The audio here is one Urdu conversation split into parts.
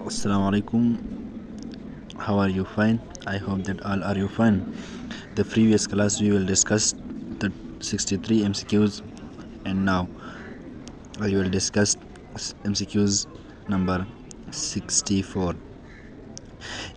Assalamu alaikum. How are you? Fine? I hope that all are you fine. The previous class we will discuss the 63 MCQs, and now I will discuss MCQs number 64.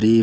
3,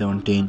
17,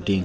18.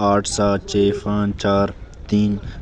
8, 7, 6, 5, 4, 3,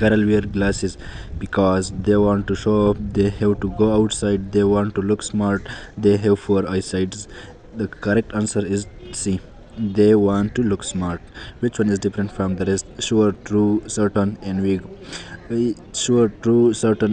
Girl wear glasses because they want to show off, they have to go outside, they want to look smart, they have 4 eyesights. The correct answer is C. They want to look smart. Which one is different from the rest? Sure, true, certain and vague. Sure, true, certain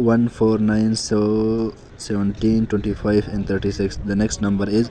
1, 4, 9, 17, 25 and 36. The next number is,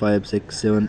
5, 6, 7,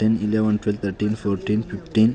10, 11, 12, 13, 14, 15,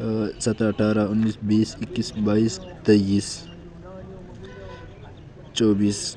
17, 18, 19, 20, 21, 22, 23, 24,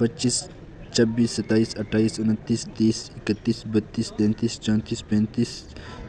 25, 26, 27, 28, 29, 30, 31, 32, 33, 34, 35,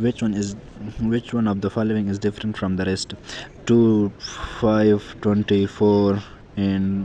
Which one of the following is different from the rest? 2, 5, 24 and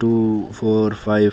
2, 4, 5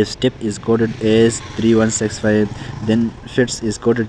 If step is coded as 3165 then fits is coded.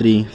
3,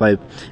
5.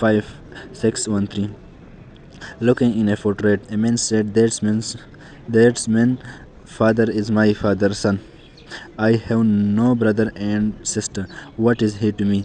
5, 6, 1, 3. Looking in a portrait, a man said, that's man father is my father's son. I have no brother and sister. What is he to me?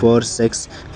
4, 6,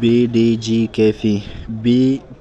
BDGKF, B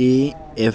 EF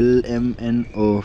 LMNO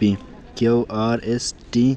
P QRSTU.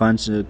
5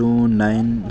2, 9,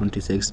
26.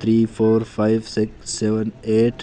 3, 4, 5, 6, 7, 8,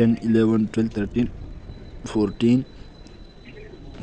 10, 11, 12, 13, 14,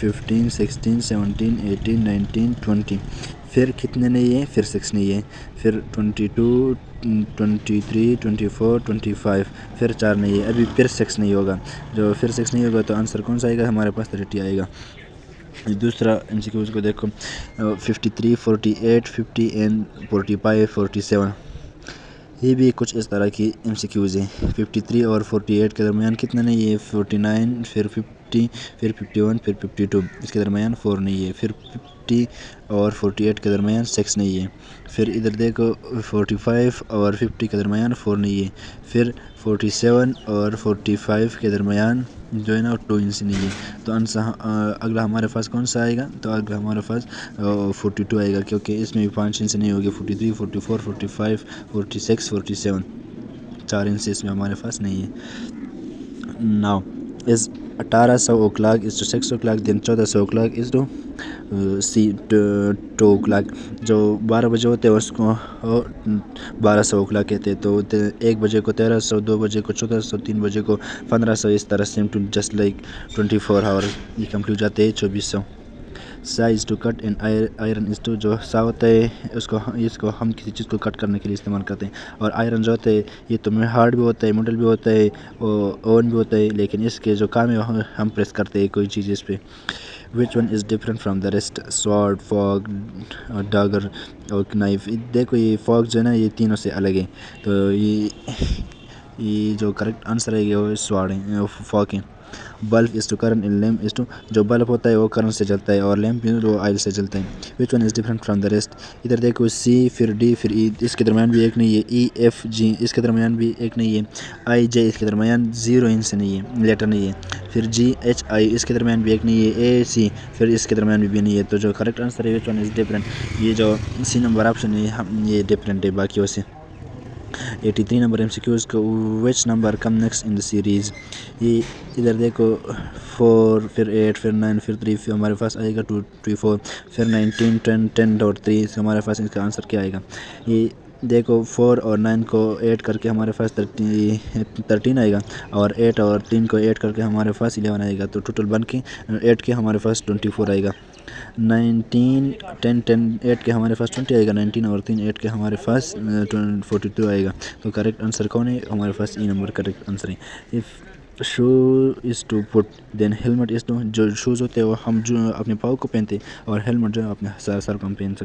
15, 16, 17, 18, 19, 20, پھر کتنے نہیں ہے, پھر 6 نہیں ہے, پھر 22 23 24 25, پھر 4 نہیں ہے, ابھی پھر 6 نہیں ہوگا. جو پھر 6 نہیں ہوگا تو آنسر کون سا آئے گا ہمارے پاس, 30 آئے گا. دوسرا MCQs کو دیکھو, 53 48 50 and 45 47. یہ بھی کچھ اس طرح کی MCQs ہیں. 53 اور 48 کے درمیان کتنا نہیں ہے, 49, پھر 50, پھر 51, پھر 52, اس کے درمیان 4 نہیں ہے. پھر 50 اور 48 کے درمیان 6 نہیں ہے. پھر ادھر دیکھو 45 اور 50 کے درمیان 4 نہیں ہے. پھر 47 اور 45 کے درمیان جو ہے نا 2 انچ نہیں ہے. تو اگلا ہمارے پاس کون سا آئے گا, تو اگلا ہمارے پاس 42 آئے گا, کیونکہ اس میں بھی 5 انچ نہیں ہوگی. 43 44 45 46 47, 4 انچ اس میں ہمارے پاس نہیں ہے. Now is 1800 o'clock is to 6 o'clock, then 1400 o'clock is to 2 o'clock. جو 12 بجے ہوتے ہیں اس کو 1200 o'clock کہتے ہیں. تو 1 بجے کو 1300, 2 بجے کو 1400, 3 بجے کو 1500, اس طرح سے جسٹ لائک 24 hours یہ کمپلیٹ ہو جاتے ہیں 2400. سائز to cut and iron is to, جو سا ہوتا ہے اس کو ہم کسی چیز کو کٹ کرنے کے لیے استعمال کرتے ہیں. اور آئرن جو ہوتا ہے یہ تو ہارڈ بھی ہوتا ہے, مڈل بھی ہوتا ہے, اوون بھی ہوتا ہے, لیکن اس کے جو کام ہے ہم پریس کرتے ہیں کوئی چیز اس پہ. Which one is different from the rest, sword, fog, Dagar اور نائف. دیکھو یہ فاگ جو ہے نا یہ تینوں سے الگ ہے. تو یہ جو کریکٹ آنسر ہے وہ سوارڈ ہے, فاگ ہے. Bulb is to current and lamp is to, جو بلب ہوتا ہے وہ کرنٹ سے چلتا ہے اور لیمپ وہ آئل سے چلتا ہے. Which one is different from the rest, ادھر دیکھو C, پھر D, پھر E, اس کے درمیان بھی ایک نہیں ہے. E F G اس کے درمیان بھی ایک نہیں ہے. I J اس کے درمیان 0 انچ نہیں ہے, لیٹر نہیں ہے. پھر G H I اس کے درمیان بھی ایک نہیں ہے. A C پھر اس کے درمیان بھی نہیں ہے. تو جو کریکٹ آنسر ہے وچ ون از ڈفرینٹ, یہ جو C نمبر آپشن ہے یہ ڈفرینٹ ہے باقیوں سے. 83 نمبر MCQs کو, وچ نمبر کم نیکسٹ ان دا سیریز. یہ ادھر دیکھو 4, پھر 8, پھر 9, پھر 3, پھر ہمارے پاس آئے گا 24, پھر 19 10 10 اور 3, ہمارے پاس اس کا آنسر کیا آئے گا. یہ دیکھو 4 اور 9 کو ایڈ کر کے ہمارے پاس 13 آئے گا, اور 8 اور 3 کو ایڈ کر کے ہمارے پاس 11 آئے گا. تو ٹوٹل بن کے 8 کے ہمارے پاس 24 آئے گا. 19 10 10 8 کے ہمارے پاس 20 آئے گا. 19 اور 3 8 کے ہمارے پاس 42 آئے گا. تو کریکٹ آنسر کون ہے, ہمارے پاس E نمبر کریکٹ آنسر ہے. If shoe is to foot then helmet is to, جو شوز ہوتے ہیں وہ ہم جو اپنے پاؤں کو پہنتے ہیں, اور ہیلمٹ جو ہے اپنے سر کو ہم پہن سکتے ہیں.